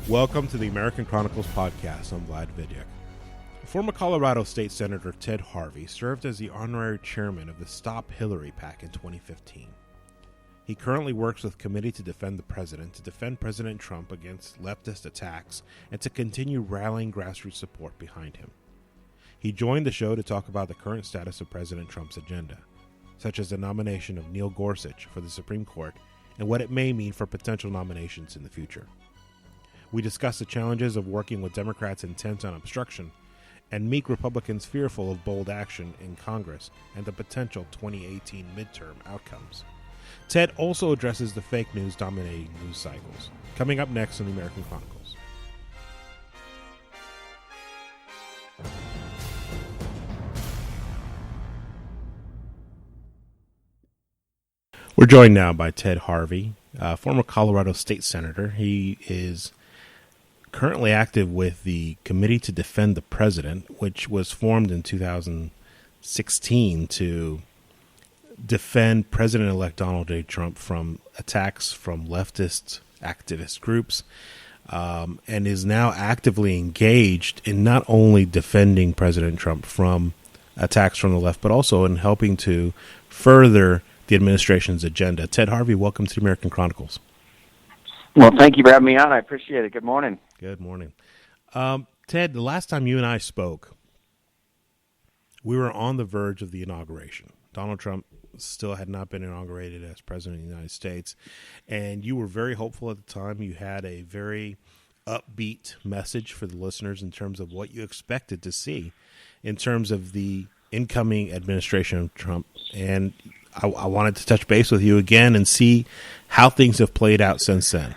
Welcome to the American Chronicles podcast. I'm Vlad Vidyuk. Former Colorado State Senator Ted Harvey served as the honorary chairman of the Stop Hillary PAC in 2015. He currently works with Committee to Defend the President to defend President Trump against leftist attacks and to continue rallying grassroots support behind him. He joined the show to talk about the current status of President Trump's agenda, such as the nomination of Neil Gorsuch for the Supreme Court and what it may mean for potential nominations in the future. We discuss the challenges of working with Democrats intent on obstruction and meek Republicans fearful of bold action in Congress and the potential 2018 midterm outcomes. Ted also addresses the fake news dominating news cycles. Coming up next on the American Chronicles. We're joined now by Ted Harvey, former Colorado State Senator. He is currently active with the Committee to Defend the President, which was formed in 2016 to defend President-elect Donald J. Trump from attacks from leftist activist groups, and is now actively engaged in not only defending President Trump from attacks from the left, but also in helping to further the administration's agenda. Ted Harvey, welcome to the American Chronicles. Well, thank you for having me on. I appreciate it. Good morning. Good morning. Ted, the last time you and I spoke, we were on the verge of the inauguration. Donald Trump still had not been inaugurated as president of the United States, and you were very hopeful at the time. You had a very upbeat message for the listeners in terms of what you expected to see in terms of the incoming administration of Trump. And I wanted to touch base with you again and see how things have played out since then.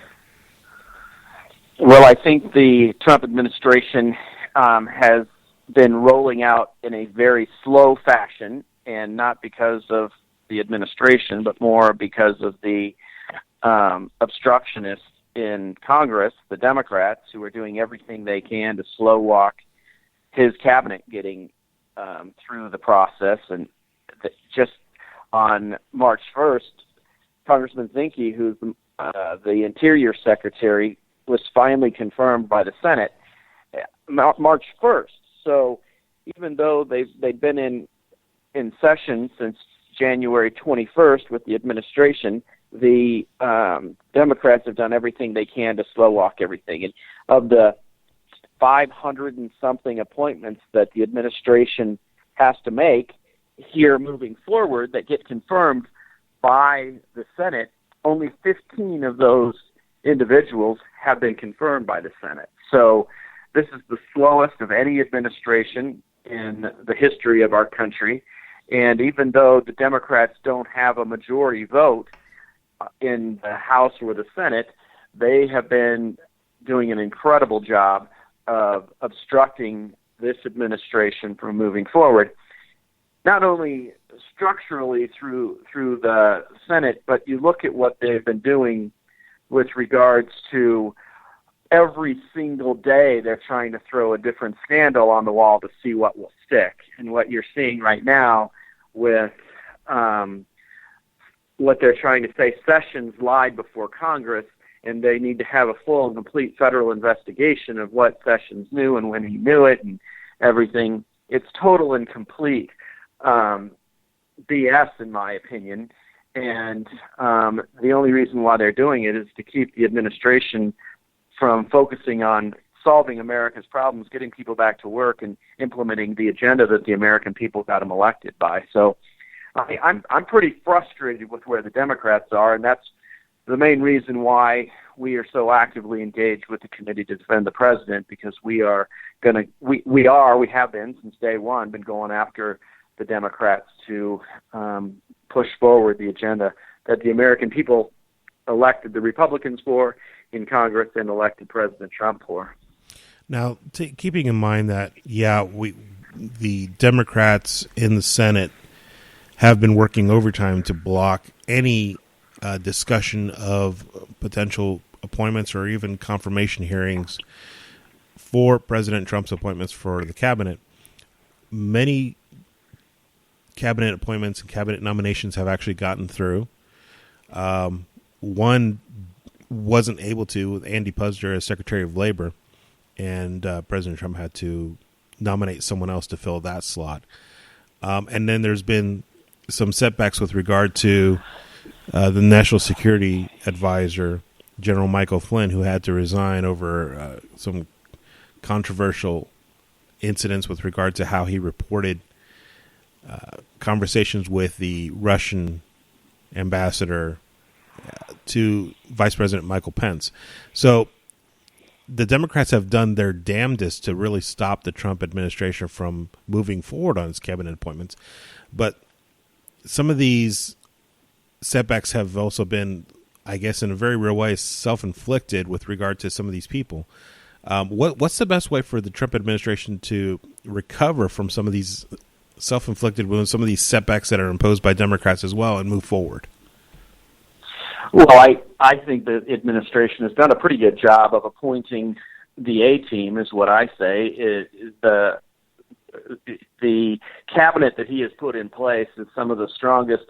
Well, I think the Trump administration has been rolling out in a very slow fashion, and not because of the administration, but more because of the obstructionists in Congress, the Democrats, who are doing everything they can to slow walk his cabinet getting through the process. And just on March 1st, Congressman Zinke, who's the Interior Secretary, was finally confirmed by the Senate March 1st. So even though they've been in session since January 21st with the administration, the Democrats have done everything they can to slow walk everything. And of the 500 and something appointments that the administration has to make here moving forward that get confirmed by the Senate, only 15 of those individuals have been confirmed by the Senate. So this is the slowest of any administration in the history of our country. And even though the Democrats don't have a majority vote in the House or the Senate, they have been doing an incredible job of obstructing this administration from moving forward. Not only structurally through the Senate, but you look at what they've been doing with regards to every single day they're trying to throw a different scandal on the wall to see what will stick. And what you're seeing right now with what they're trying to say, Sessions lied before Congress, and they need to have a full and complete federal investigation of what Sessions knew and when he knew it and everything. It's total and complete BS, in my opinion. And the only reason why they're doing it is to keep the administration from focusing on solving America's problems, getting people back to work, and implementing the agenda that the American people got them elected by. So I'm pretty frustrated with where the Democrats are, and that's the main reason why we are so actively engaged with the Committee to Defend the President, because we have been since day one, been going after the Democrats to push forward the agenda that the American people elected the Republicans for in Congress and elected President Trump for. Now, keeping in mind that, the Democrats in the Senate have been working overtime to block any discussion of potential appointments or even confirmation hearings for President Trump's appointments for the cabinet. Many cabinet appointments and cabinet nominations have actually gotten through. One wasn't able to with Andy Puzder as Secretary of Labor, and President Trump had to nominate someone else to fill that slot. And then there's been some setbacks with regard to the National Security Advisor, General Michael Flynn, who had to resign over some controversial incidents with regard to how he reported conversations with the Russian ambassador to Vice President Michael Pence. So the Democrats have done their damnedest to really stop the Trump administration from moving forward on its cabinet appointments. But some of these setbacks have also been, I guess, in a very real way, self-inflicted with regard to some of these people. What's the best way for the Trump administration to recover from some of these self-inflicted wounds, some of these setbacks that are imposed by Democrats as well, and move forward? Well, I think the administration has done a pretty good job of appointing the A-team, is what I say. The cabinet that he has put in place is some of the strongest,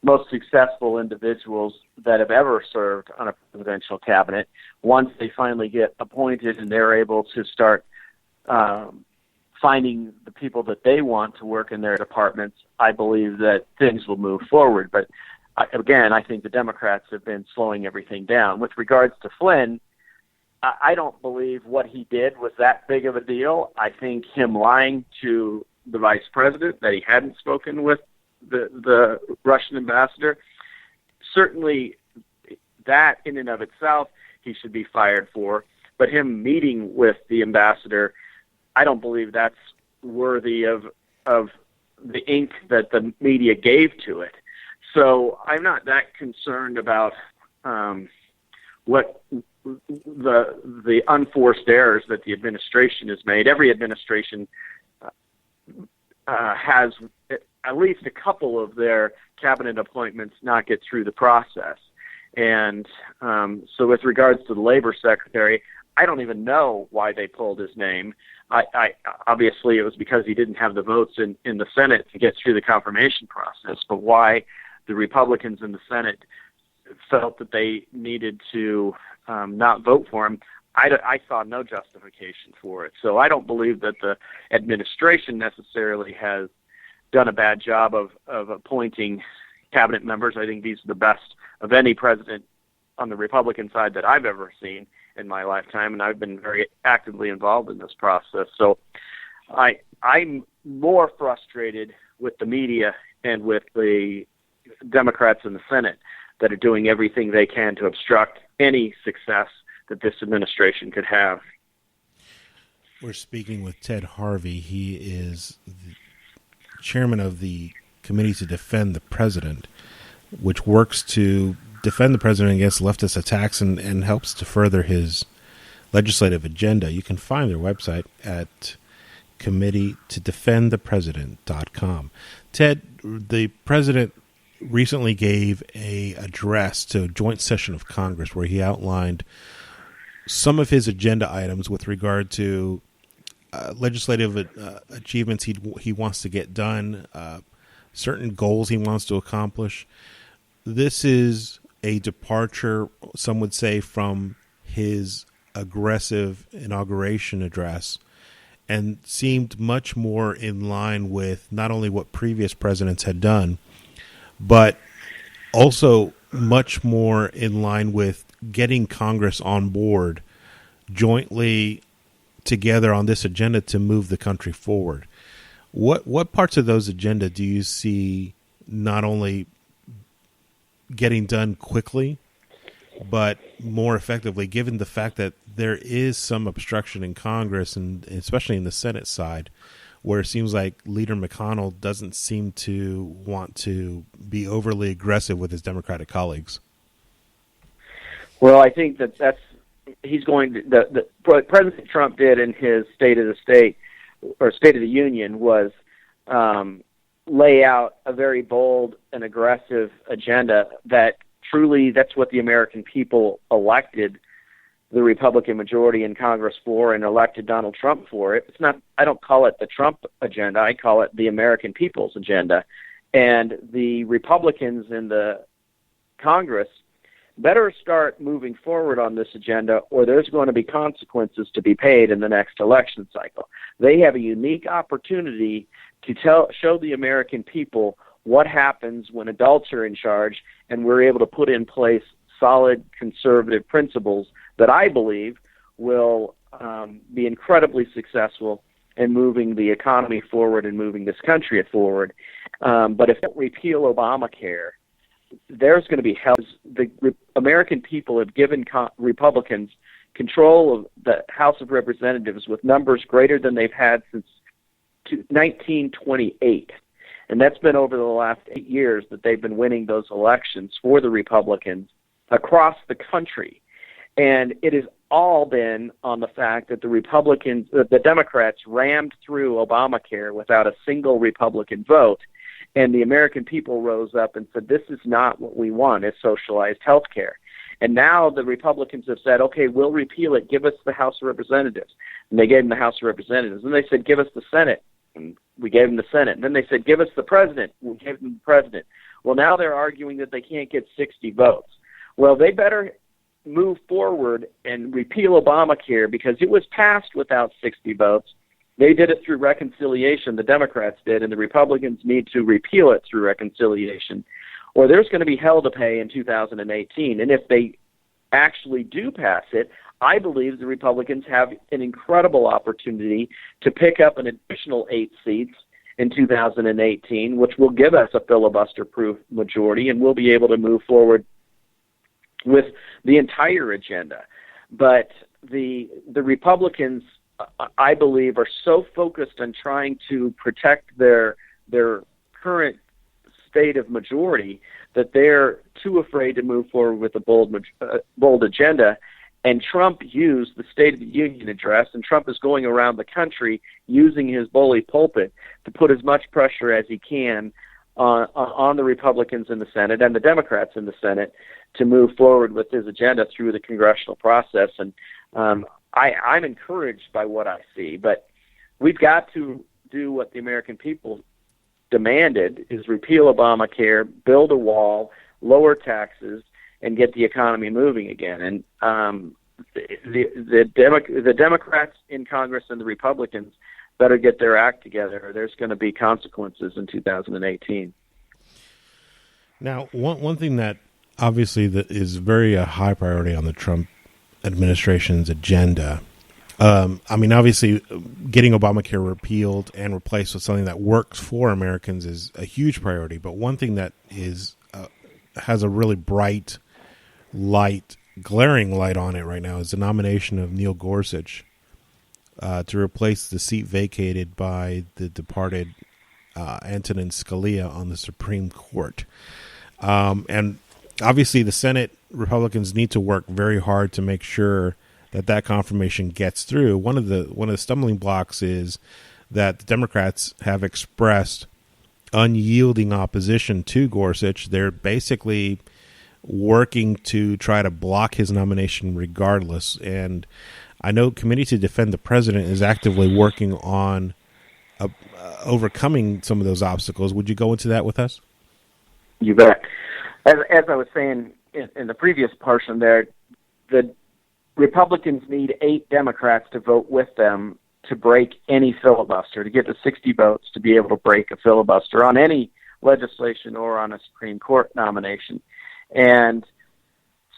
most successful individuals that have ever served on a presidential cabinet. Once they finally get appointed and they're able to start finding the people that they want to work in their departments, I believe that things will move forward. But again, I think the Democrats have been slowing everything down. With regards to Flynn, I don't believe what he did was that big of a deal. I think him lying to the vice president that he hadn't spoken with the Russian ambassador, certainly that in and of itself he should be fired for. But him meeting with the ambassador, I don't believe that's worthy of the ink that the media gave to it. So I'm not that concerned about what the unforced errors that the administration has made. Every administration has at least a couple of their cabinet appointments not get through the process. And so with regards to the labor secretary, I don't even know why they pulled his name. I obviously it was because he didn't have the votes in the Senate to get through the confirmation process, but why the Republicans in the Senate felt that they needed to not vote for him, I saw no justification for it. So I don't believe that the administration necessarily has done a bad job of appointing cabinet members. I think these are the best of any president on the Republican side that I've ever seen in my lifetime, and I've been very actively involved in this process. So I'm more frustrated with the media and with the Democrats in the Senate that are doing everything they can to obstruct any success that this administration could have. We're speaking with Ted Harvey. He is the chairman of the Committee to Defend the President, which works to defend the president against leftist attacks and helps to further his legislative agenda. You can find their website at committeetodefendthepresident.com. Ted, the president recently gave a address to a joint session of Congress where he outlined some of his agenda items with regard to legislative achievements he wants to get done, certain goals he wants to accomplish. This is a departure, some would say, from his aggressive inauguration address, and seemed much more in line with not only what previous presidents had done, but also much more in line with getting Congress on board jointly together on this agenda to move the country forward. What parts of those agenda do you see not only getting done quickly, but more effectively, given the fact that there is some obstruction in Congress and especially in the Senate side, where it seems like Leader McConnell doesn't seem to want to be overly aggressive with his Democratic colleagues? Well, I think that's he's going to, what President Trump did in his State of the State or State of the Union was lay out a very bold and aggressive agenda that truly that's what the American people elected the Republican majority in Congress for and elected Donald Trump for. It's not, I don't call it the Trump agenda, I call it the American people's agenda. And the Republicans in the Congress better start moving forward on this agenda, or there's going to be consequences to be paid in the next election cycle. They have a unique opportunity to show the American people what happens when adults are in charge, and we're able to put in place solid conservative principles that I believe will be incredibly successful in moving the economy forward and moving this country forward. But if they repeal Obamacare, there's going to be hell. The American people have given Republicans control of the House of Representatives with numbers greater than they've had since 1928. And that's been over the last 8 years that they've been winning those elections for the Republicans across the country. And it has all been on the fact that the Democrats rammed through Obamacare without a single Republican vote. And the American people rose up and said, this is not what we want, is socialized health care. And now the Republicans have said, okay, we'll repeal it. Give us the House of Representatives. And they gave them the House of Representatives. And they said, give us the Senate. And we gave them the Senate. And then they said, give us the president. We gave them the president. Well, now they're arguing that they can't get 60 votes. Well, they better move forward and repeal Obamacare, because it was passed without 60 votes. They did it through reconciliation, the Democrats did, and the Republicans need to repeal it through reconciliation, or there's going to be hell to pay in 2018. And if they actually do pass it, I believe the Republicans have an incredible opportunity to pick up an additional 8 seats in 2018, which will give us a filibuster-proof majority, and we'll be able to move forward with the entire agenda. But the Republicans, I believe, are so focused on trying to protect their current state of majority that they're too afraid to move forward with a bold agenda. And Trump used the State of the Union address, and Trump is going around the country using his bully pulpit to put as much pressure as he can on the Republicans in the Senate and the Democrats in the Senate to move forward with his agenda through the congressional process. And I'm encouraged by what I see, but we've got to do what the American people demanded, is repeal Obamacare, build a wall, lower taxes, and get the economy moving again. And the Democrats in Congress and the Republicans better get their act together, or there's going to be consequences in 2018. Now, one thing that obviously that is very a high priority on the Trump administration's agenda, obviously getting Obamacare repealed and replaced with something that works for Americans is a huge priority. But one thing that is has a really bright light, glaring light on it right now is the nomination of Neil Gorsuch to replace the seat vacated by the departed Antonin Scalia on the Supreme Court. And obviously the Senate Republicans need to work very hard to make sure that confirmation gets through. One of the stumbling blocks is that the Democrats have expressed unyielding opposition to Gorsuch. They're basically working to try to block his nomination regardless. And I know Committee to Defend the President is actively working on overcoming some of those obstacles. Would you go into that with us? You bet. As I was saying in the previous portion there, the Republicans need 8 Democrats to vote with them to break any filibuster, to get to 60 votes to be able to break a filibuster on any legislation or on a Supreme Court nomination. And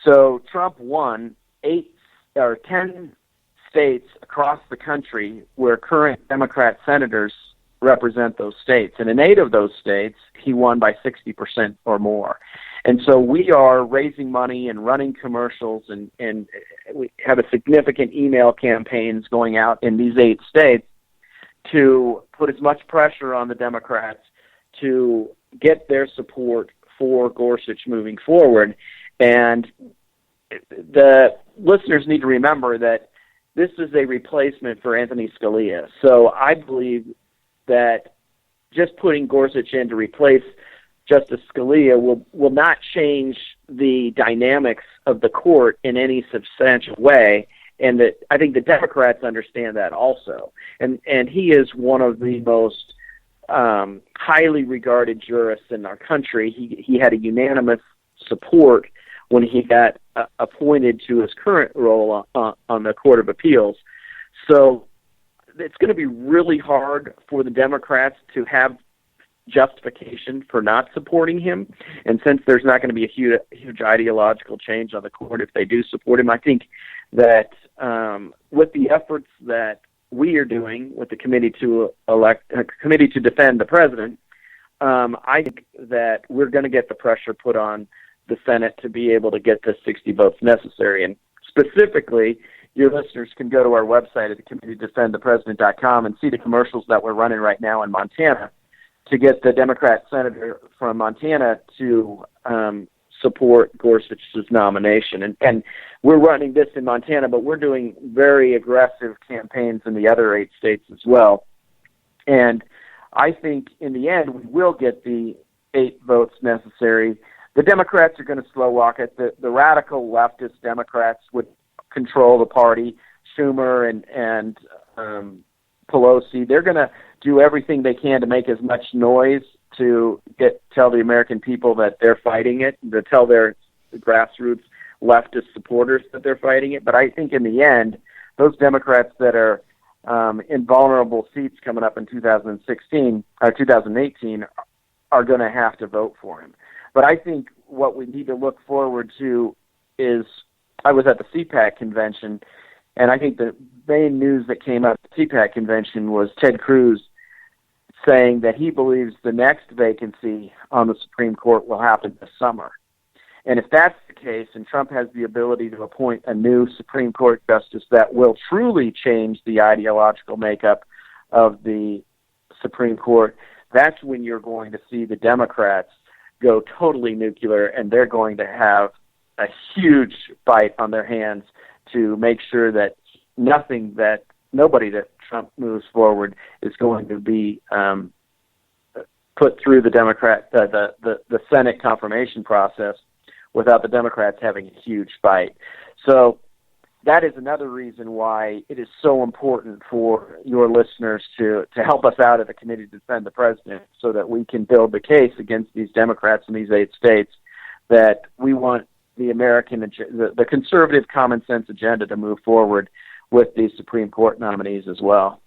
so Trump won 10 states across the country where current Democrat senators represent those states. And in 8 of those states, he won by 60% or more. And so we are raising money and running commercials, and we have a significant email campaigns going out in these 8 states to put as much pressure on the Democrats to get their support for Gorsuch moving forward. And the listeners need to remember that this is a replacement for Anthony Scalia. So I believe that just putting Gorsuch in to replace Justice Scalia will not change the dynamics of the court in any substantial way, and that I think the Democrats understand that also. And he is one of the most highly regarded jurists in our country. He had a unanimous support when he got appointed to his current role on the Court of Appeals. So it's going to be really hard for the Democrats to have justification for not supporting him. And since there's not going to be a huge ideological change on the court if they do support him, I think that with the efforts that we are doing with the committee to defend the president, I think that we're going to get the pressure put on the Senate to be able to get the 60 votes necessary. And specifically, your listeners can go to our website at the committee-to-defend-the-president.com and see the commercials that we're running right now in Montana to get the Democrat senator from Montana to support Gorsuch's nomination. And we're running this in Montana, but we're doing very aggressive campaigns in the other 8 states as well. And I think in the end, we will get the 8 votes necessary. The Democrats are going to slow walk it. The radical leftist Democrats would control the party. Schumer and Pelosi, they're going to do everything they can to make as much noise to tell the American people that they're fighting it, to tell their grassroots leftist supporters that they're fighting it. But I think in the end, those Democrats that are in vulnerable seats coming up in 2016 or 2018 are going to have to vote for him. But I think what we need to look forward to is, I was at the CPAC convention, and I think the main news that came out at the CPAC convention was Ted Cruz saying that he believes the next vacancy on the Supreme Court will happen this summer. And if that's the case, and Trump has the ability to appoint a new Supreme Court justice that will truly change the ideological makeup of the Supreme Court, that's when you're going to see the Democrats go totally nuclear, and they're going to have a huge fight on their hands to make sure that nobody that Trump moves forward is going to be put through the Senate confirmation process without the Democrats having a huge fight. So that is another reason why it is so important for your listeners to help us out at the Committee to Defend the President so that we can build the case against these Democrats in these 8 states that we want the conservative common sense agenda to move forward with these Supreme Court nominees as well.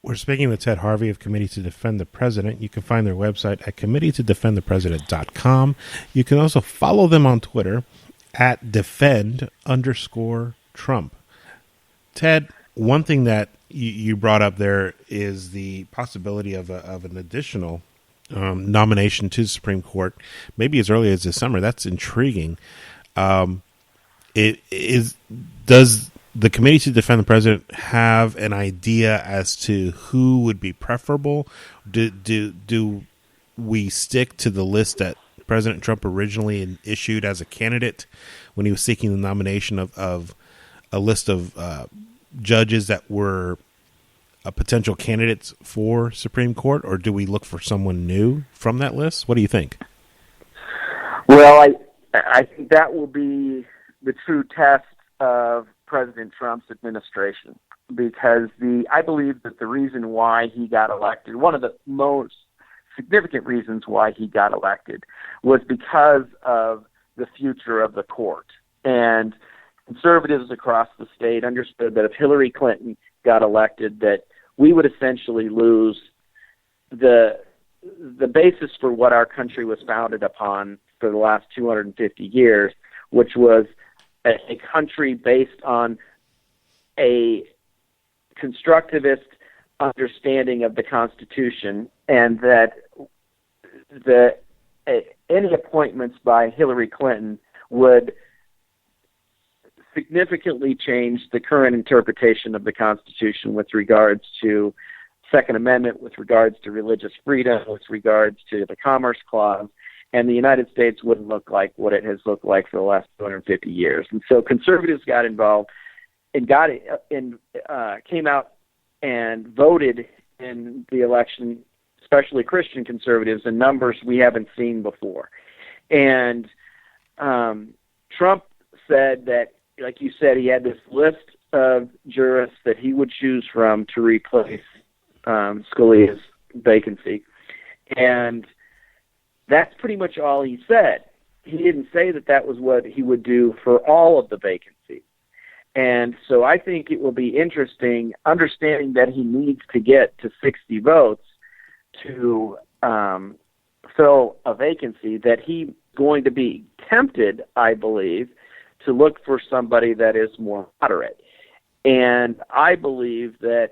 We're speaking with Ted Harvey of Committee to Defend the President. You can find their website at committee-to-defend-the-president.com. You can also follow them on Twitter at defend_Trump. Ted, one thing that you brought up there is the possibility of an additional nomination to the Supreme Court, maybe as early as this summer. That's intriguing. Does the Committee to Defend the President have an idea as to who would be preferable? Do we stick to the list that President Trump originally issued as a candidate when he was seeking the nomination of a list of judges that were potential candidates for Supreme Court, or do we look for someone new from that list? What do you think? Well, I think that will be the true test of President Trump's administration, because I believe that the reason why he got elected, one of the most significant reasons why he got elected, was because of the future of the court. And conservatives across the state understood that if Hillary Clinton got elected, that we would essentially lose the basis for what our country was founded upon for the last 250 years, which was a country based on a constructivist understanding of the Constitution, and that any appointments by Hillary Clinton would significantly change the current interpretation of the Constitution with regards to Second Amendment, with regards to religious freedom, with regards to the Commerce Clause, and the United States wouldn't look like what it has looked like for the last 250 years. And so conservatives got involved and came out and voted in the election, especially Christian conservatives, in numbers we haven't seen before. And Trump said that, like you said, he had this list of jurists that he would choose from to replace Scalia's vacancy. And that's pretty much all he said. he didn't say that that was what he would do for all of the vacancies. And so I think it will be interesting, understanding that he needs to get to 60 votes to fill a vacancy, that he's going to be tempted, I believe, to look for somebody that is more moderate. And I believe that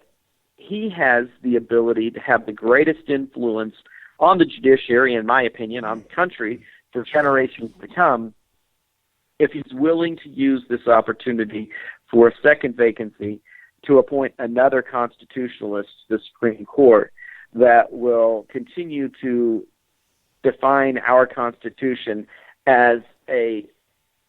he has the ability to have the greatest influence on the judiciary, in my opinion, on the country for generations to come, if he's willing to use this opportunity for a second vacancy to appoint another constitutionalist to the Supreme Court that will continue to define our Constitution as a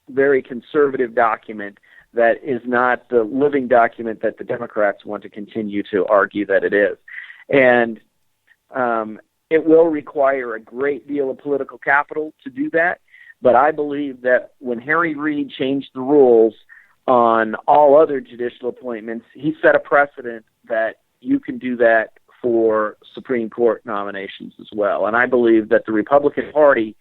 very conservative document that is not the living document that the Democrats want to continue to argue that it is. And it will require a great deal of political capital to do that, but I believe that when Harry Reid changed the rules on all other judicial appointments, he set a precedent that you can do that for Supreme Court nominations as well. And I believe that the Republican Party,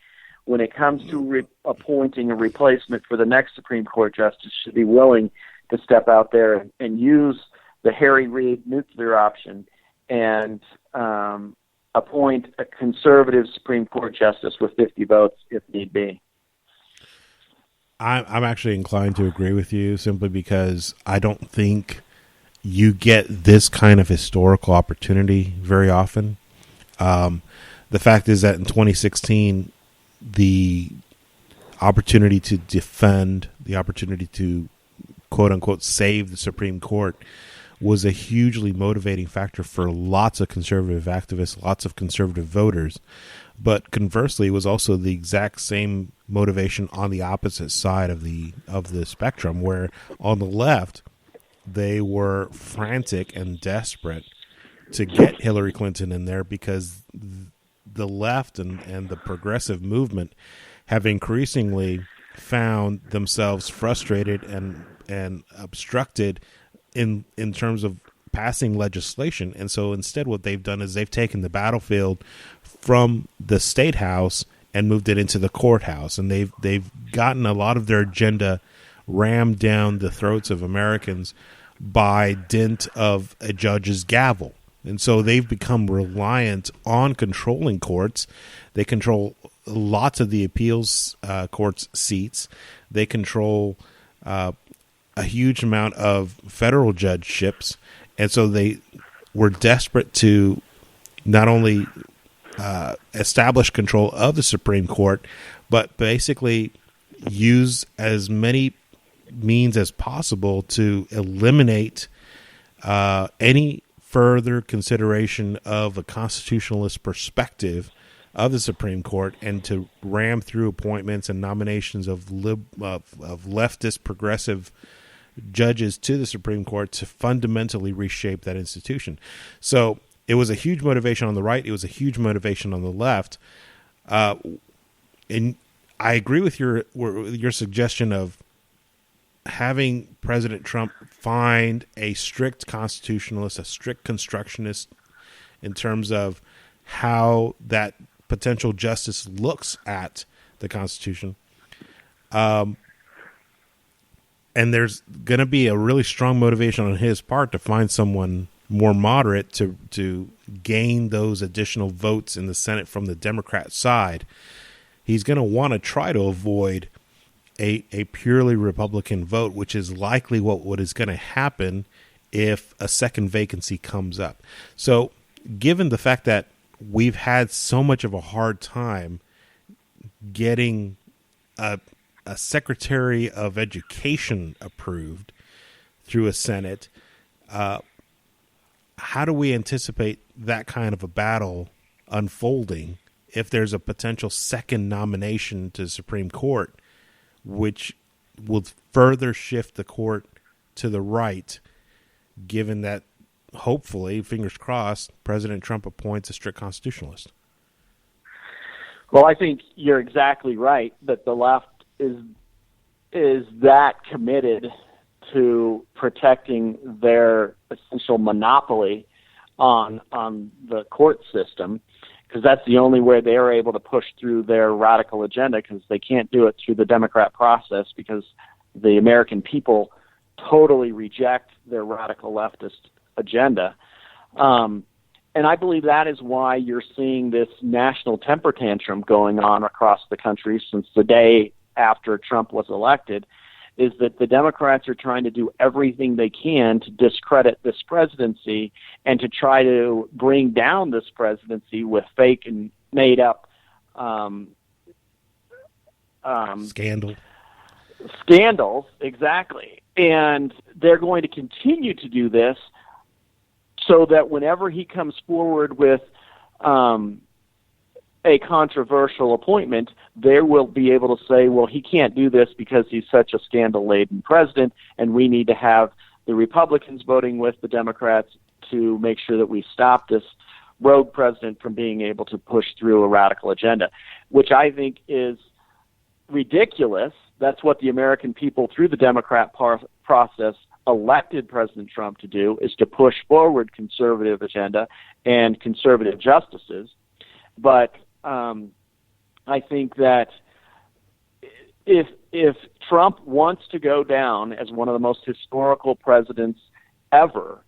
when it comes to appointing a replacement for the next Supreme Court justice, should be willing to step out there and use the Harry Reid nuclear option and appoint a conservative Supreme Court justice with 50 votes if need be. I'm actually inclined to agree with you, simply because I don't think you get this kind of historical opportunity very often. The fact is that in 2016, the opportunity to defend, the opportunity to quote unquote save the Supreme Court was a hugely motivating factor for lots of conservative activists, lots of conservative voters. But conversely, it was also the exact same motivation on the opposite side of the spectrum, where on the left, they were frantic and desperate to get Hillary Clinton in there, because the left and the progressive movement have increasingly found themselves frustrated and obstructed in terms of passing legislation. And so instead what they've done is they've taken the battlefield from the state house and moved it into the courthouse. And they've gotten a lot of their agenda rammed down the throats of Americans by dint of a judge's gavel. And so they've become reliant on controlling courts. They control lots of the appeals courts seats. They control a huge amount of federal judgeships. And so they were desperate to not only establish control of the Supreme Court, but basically use as many means as possible to eliminate any further consideration of a constitutionalist perspective of the Supreme Court, and to ram through appointments and nominations of leftist progressive judges to the Supreme Court to fundamentally reshape that institution. So it was a huge motivation on the right. It was a huge motivation on the left. And I agree with your suggestion of having President Trump find a strict constitutionalist, a strict constructionist in terms of how that potential justice looks at the Constitution. And there's going to be a really strong motivation on his part to find someone more moderate to gain those additional votes in the Senate from the Democrat side. He's going to want to try to avoid a purely Republican vote, which is likely what is going to happen if a second vacancy comes up. So given the fact that we've had so much of a hard time getting a Secretary of Education approved through a Senate, how do we anticipate that kind of a battle unfolding if there's a potential second nomination to the Supreme Court, which will further shift the court to the right, given that hopefully, fingers crossed, President Trump appoints a strict constitutionalist? Well, I think you're exactly right that the left is that committed to protecting their essential monopoly on the court system, because that's the only way they're able to push through their radical agenda, because they can't do it through the Democrat process because the American people totally reject their radical leftist agenda. And I believe that is why you're seeing this national temper tantrum going on across the country since the day after Trump was elected, is that the Democrats are trying to do everything they can to discredit this presidency and to try to bring down this presidency with fake and made-up scandals, exactly. And they're going to continue to do this so that whenever he comes forward with a controversial appointment, they will be able to say, well, he can't do this because he's such a scandal-laden president, and we need to have the Republicans voting with the Democrats to make sure that we stop this rogue president from being able to push through a radical agenda, which I think is ridiculous. That's what the American people, through the Democrat process, elected President Trump to do, is to push forward conservative agenda and conservative justices. But I think that if Trump wants to go down as one of the most historical presidents ever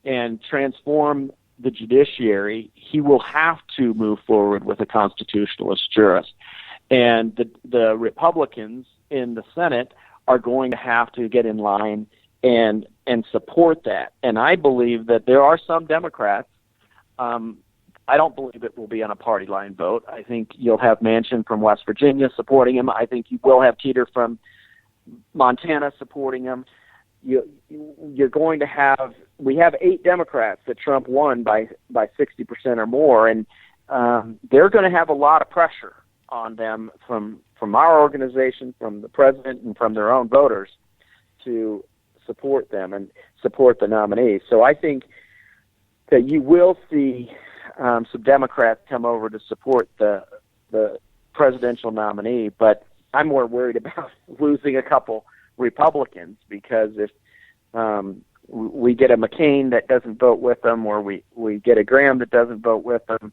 and transform the judiciary, he will have to move forward with a constitutionalist jurist. And the Republicans in the Senate are going to have to get in line and support that. And I believe that there are some Democrats, I don't believe it will be on a party line vote. I think you'll have Manchin from West Virginia supporting him. I think you will have Teeter from Montana supporting him. You're going to have, we have 8 Democrats that Trump won by 60% or more, and they're going to have a lot of pressure on them from our organization, from the president, and from their own voters to support them and support the nominee. So I think that you will see some Democrats come over to support the presidential nominee, but I'm more worried about losing a couple Republicans, because if we get a McCain that doesn't vote with them, or we get a Graham that doesn't vote with them,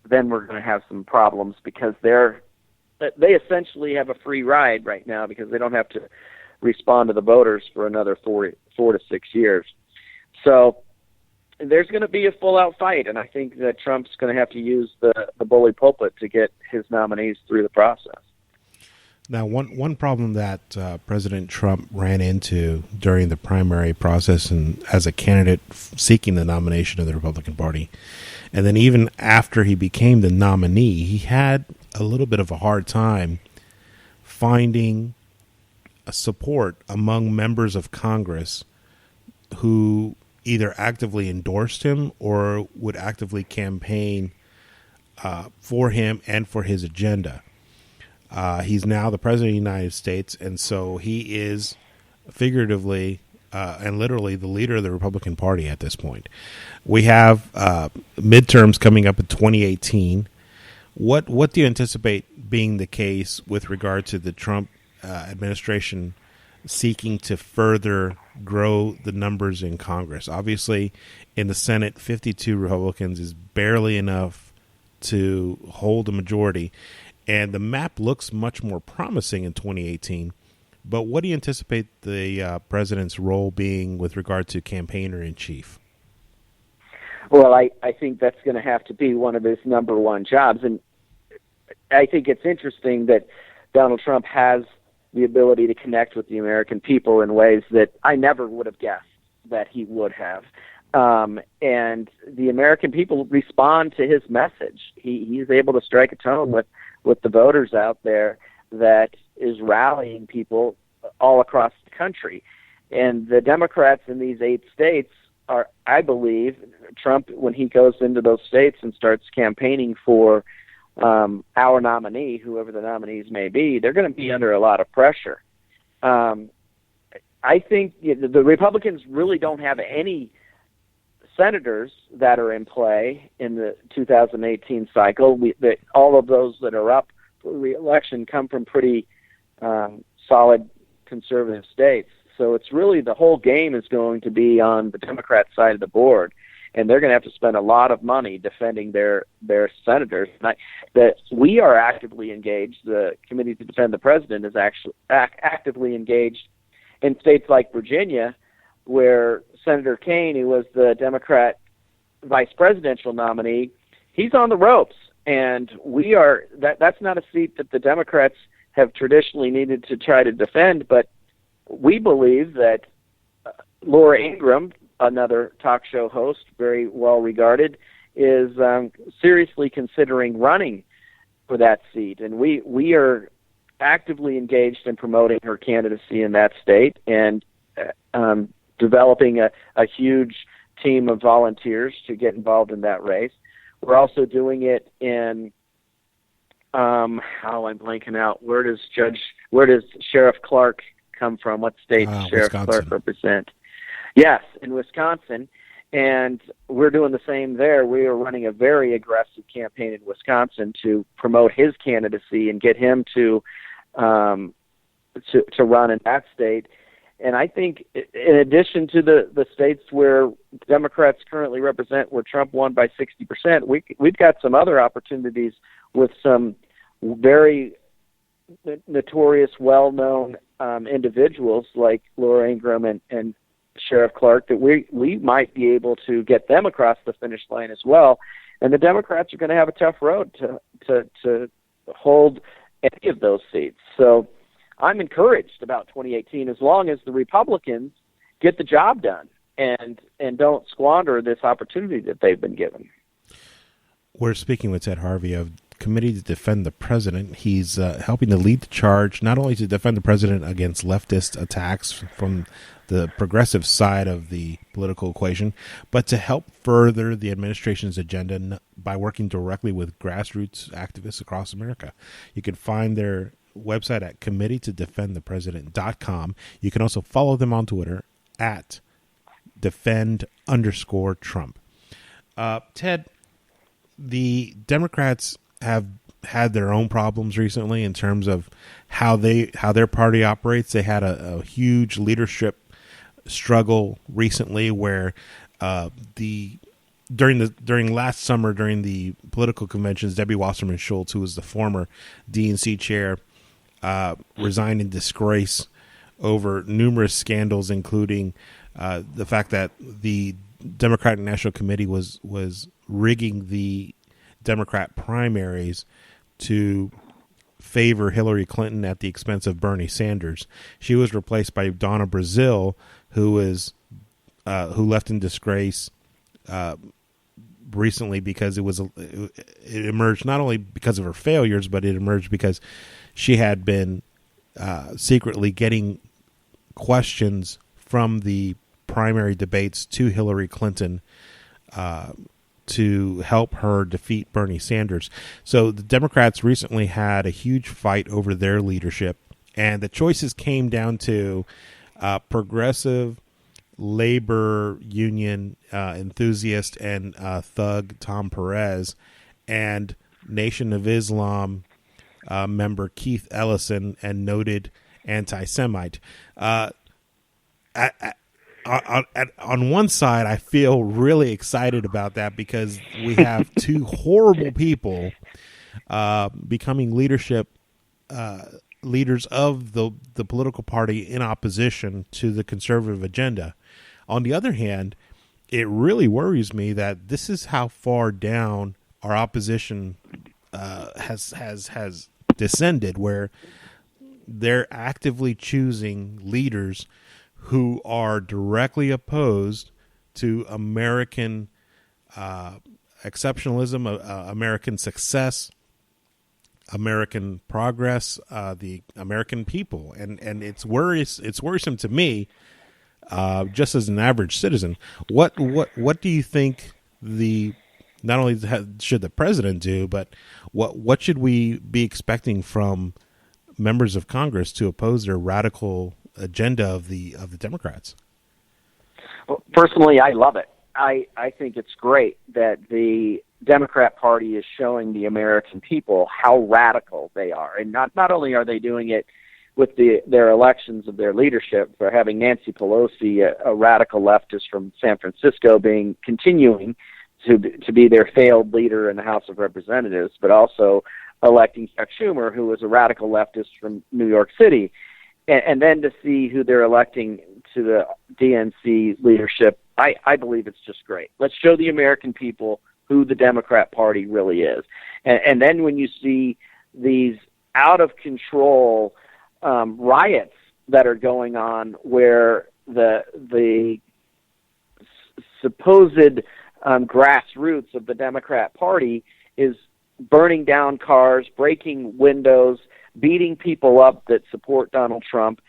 then we're going to have some problems, because they essentially have a free ride right now, because they don't have to respond to the voters for another 4 to 6 years. So there's going to be a full-out fight, and I think that Trump's going to have to use the bully pulpit to get his nominees through the process. Now, one problem that President Trump ran into during the primary process and as a candidate seeking the nomination of the Republican Party, and then even after he became the nominee, he had a little bit of a hard time finding support among members of Congress who either actively endorsed him or would actively campaign for him and for his agenda. He's now the president of the United States, and so he is figuratively and literally the leader of the Republican Party at this point. We have midterms coming up in 2018. What do you anticipate being the case with regard to the Trump administration seeking to further grow the numbers in Congress? Obviously, in the Senate, 52 Republicans is barely enough to hold a majority, and the map looks much more promising in 2018. But what do you anticipate the president's role being with regard to campaigner-in-chief? Well, I think that's going to have to be one of his number one jobs. And I think it's interesting that Donald Trump has the ability to connect with the American people in ways that I never would have guessed that he would have. And the American people respond to his message. He's able to strike a tone with the voters out there that is rallying people all across the country. And the Democrats in these 8 states are, I believe, Trump, when he goes into those states and starts campaigning for our nominee, whoever the nominees may be, they're going to be under a lot of pressure. I think the Republicans really don't have any senators that are in play in the 2018 cycle. All of those that are up for re-election come from pretty solid conservative states. So it's really, the whole game is going to be on the Democrat side of the board. and they're going to have to spend a lot of money defending their senators. And that we are actively engaged. The Committee to Defend the President is actually actively engaged in states like Virginia, where Senator Kaine, who was the Democrat vice presidential nominee, he's on the ropes, and we are that's not a seat that the Democrats have traditionally needed to try to defend, but we believe that Laura Ingraham, another talk show host, very well regarded, is seriously considering running for that seat, and we are actively engaged in promoting her candidacy in that state and developing a huge team of volunteers to get involved in that race. We're also doing it in I'm blanking out. Where does Sheriff Clark come from? What state does Sheriff Clark represent? Yes, in Wisconsin, and we're doing the same there. We are running a very aggressive campaign in Wisconsin to promote his candidacy and get him to run in that state. And I think, in addition to the states where Democrats currently represent, where Trump won by 60%, we've got some other opportunities with some very notorious, well-known individuals like Laura Ingraham and Sheriff Clark that we might be able to get them across the finish line as well. And the Democrats are going to have a tough road to hold any of those seats. So I'm encouraged about 2018 as long as the Republicans get the job done and don't squander this opportunity that they've been given. We're speaking with Ted Harvey of Committee to Defend the President. He's helping to lead the charge, not only to defend the president against leftist attacks from the progressive side of the political equation, but to help further the administration's agenda by working directly with grassroots activists across America. You can find their website at committeetodefendthepresident.com. You can also follow them on Twitter at defend_Trump. Ted, the Democrats have had their own problems recently in terms of how their party operates. They had a huge leadership struggle recently where during last summer, during the political conventions, Debbie Wasserman Schultz, who was the former DNC chair, resigned in disgrace over numerous scandals, including the fact that the Democratic National Committee was rigging the Democrat primaries to favor Hillary Clinton at the expense of Bernie Sanders. She was replaced by Donna Brazile, who left in disgrace recently because it emerged not only because of her failures, but it emerged because she had been secretly getting questions from the primary debates to Hillary Clinton to help her defeat Bernie Sanders. So the Democrats recently had a huge fight over their leadership, and the choices came down to progressive labor union enthusiast and thug Tom Perez and Nation of Islam member Keith Ellison and noted anti-Semite. On one side, I feel really excited about that because we have two horrible people becoming leaders of the political party in opposition to the conservative agenda. On the other hand, it really worries me that this is how far down our opposition has descended, where they're actively choosing leaders who are directly opposed to American exceptionalism, American success, American progress, the American people, and it's worrisome to me, just as an average citizen. What do you think not only should the president do, but what should we be expecting from members of Congress to oppose their radical agenda of the Democrats? Well, personally, I love it. I think it's great that the Democrat Party is showing the American people how radical they are. And not only are they doing it their elections of their leadership, for having Nancy Pelosi, a radical leftist from San Francisco, continuing to be their failed leader in the House of Representatives, but also electing Chuck Schumer, who was a radical leftist from New York City. And then to see who they're electing to the DNC leadership, I believe it's just great. Let's show the American people who the Democrat Party really is. And then when you see these out-of-control riots that are going on, where the supposed grassroots of the Democrat Party is burning down cars, breaking windows, beating people up that support Donald Trump,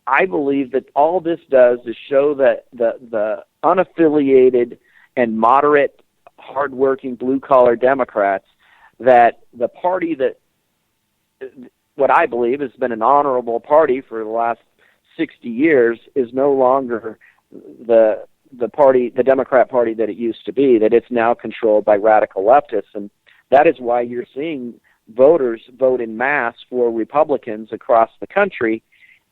I believe that all this does is show that the unaffiliated and moderate, hardworking, blue-collar Democrats, that the party that, what I believe has been an honorable party for the last 60 years, is no longer the Democrat Party that it used to be, that it's now controlled by radical leftists. And that is why you're seeing voters vote in mass for Republicans across the country.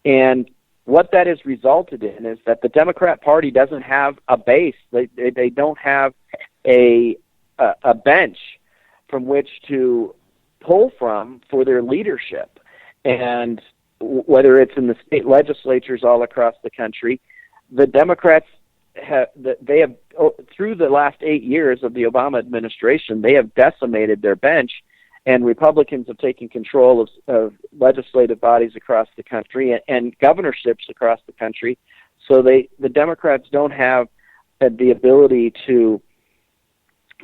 And what that has resulted in is that the Democrat Party doesn't have a base. They don't have a bench from which to pull from for their leadership. And whether it's in the state legislatures all across the country, the Democrats have through the last 8 years of the Obama administration, they have decimated their bench, and Republicans have taken control of legislative bodies across the country and governorships across the country. So the Democrats don't have the ability to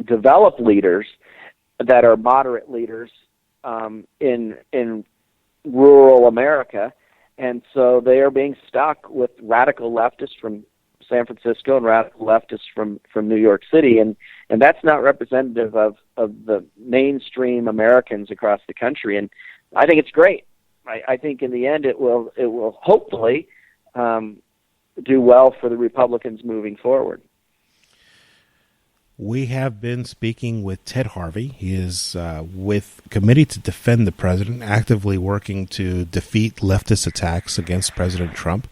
develop leaders that are moderate leaders in rural America, and so they are being stuck with radical leftists from San Francisco and radical leftists from New York City, and that's not representative of the mainstream Americans across the country. And I think it's great. I think in the end it will hopefully do well for the Republicans moving forward. We have been speaking with Ted Harvey. He is with Committee to Defend the President, actively working to defeat leftist attacks against President Trump,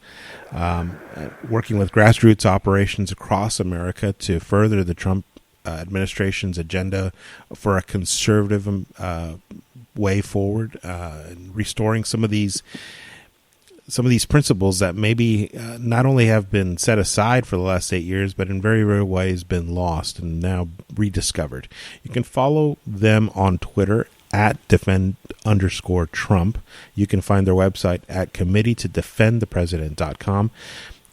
working with grassroots operations across America to further the Trump administration's agenda for a conservative way forward, restoring some of these principles that maybe not only have been set aside for the last 8 years, but in very rare ways been lost and now rediscovered. You can follow them on Twitter at defend_Trump. You can find their website at committeetodefendthepresident.com.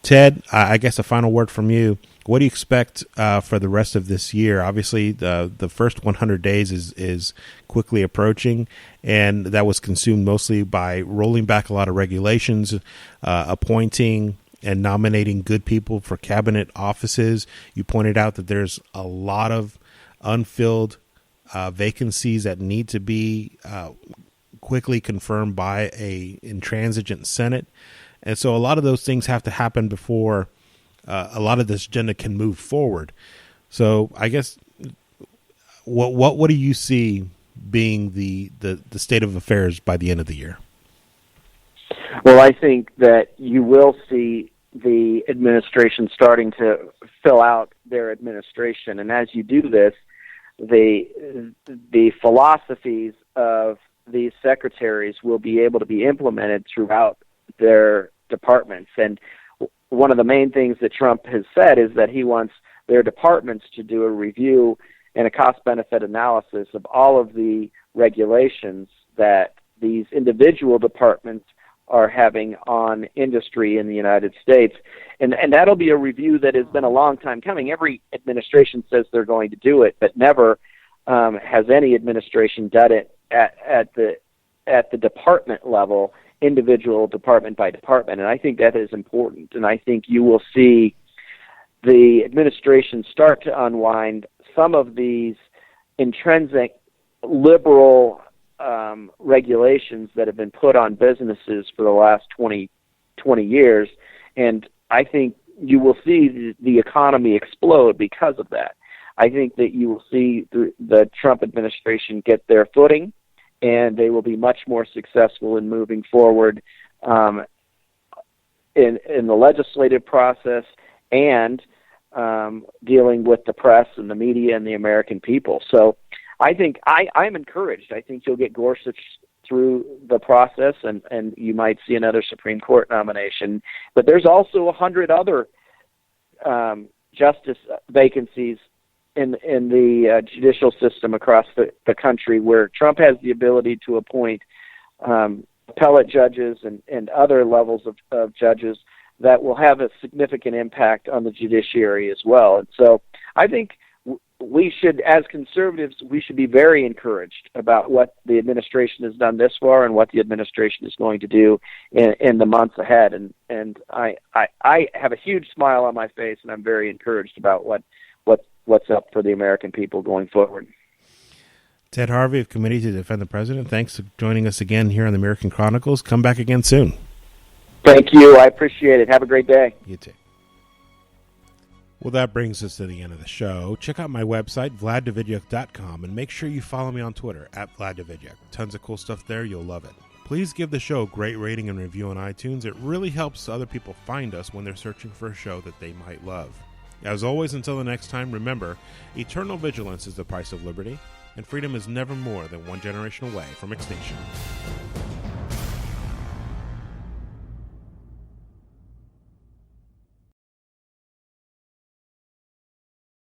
Ted, I guess a final word from you. What do you expect for the rest of this year? Obviously, the first 100 days is quickly approaching, and that was consumed mostly by rolling back a lot of regulations, appointing and nominating good people for cabinet offices. You pointed out that there's a lot of unfilled vacancies that need to be quickly confirmed by a intransigent Senate. And so a lot of those things have to happen before a lot of this agenda can move forward. So I guess what do you see being the state of affairs by the end of the year? Well, I think that you will see the administration starting to fill out their administration. And as you do this, the philosophies of these secretaries will be able to be implemented throughout their departments. And one of the main things that Trump has said is that he wants their departments to do a review and a cost-benefit analysis of all of the regulations that these individual departments are having on industry in the United States. And that'll be a review that has been a long time coming. Every administration says they're going to do it, but never has any administration done it at the department level, individual department by department. And I think that is important. And I think you will see the administration start to unwind some of these intrinsic liberal regulations that have been put on businesses for the last 20 years. And I think you will see the economy explode because of that. I think that you will see the Trump administration get their footing, and they will be much more successful in moving forward in the legislative process and dealing with the press and the media and the American people. So I think I'm encouraged. I think you'll get Gorsuch through the process, and you might see another Supreme Court nomination. But there's also 100 other justice vacancies in the judicial system across the country where Trump has the ability to appoint appellate judges and other levels of judges that will have a significant impact on the judiciary as well. And so I think we should, as conservatives, we should be very encouraged about what the administration has done this far and what the administration is going to do in the months ahead. And I have a huge smile on my face, and I'm very encouraged about what's up for the American people going forward. Ted Harvey of Committee to Defend the President, thanks for joining us again here on the American Chronicles. Come back again soon. Thank you. I appreciate it. Have a great day. You too. Well, that brings us to the end of the show. Check out my website, vladdavidyuk.com, and make sure you follow me on Twitter, @vladdavidyuk. Tons of cool stuff there. You'll love it. Please give the show a great rating and review on iTunes. It really helps other people find us when they're searching for a show that they might love. As always, until the next time, remember, eternal vigilance is the price of liberty, and freedom is never more than one generation away from extinction.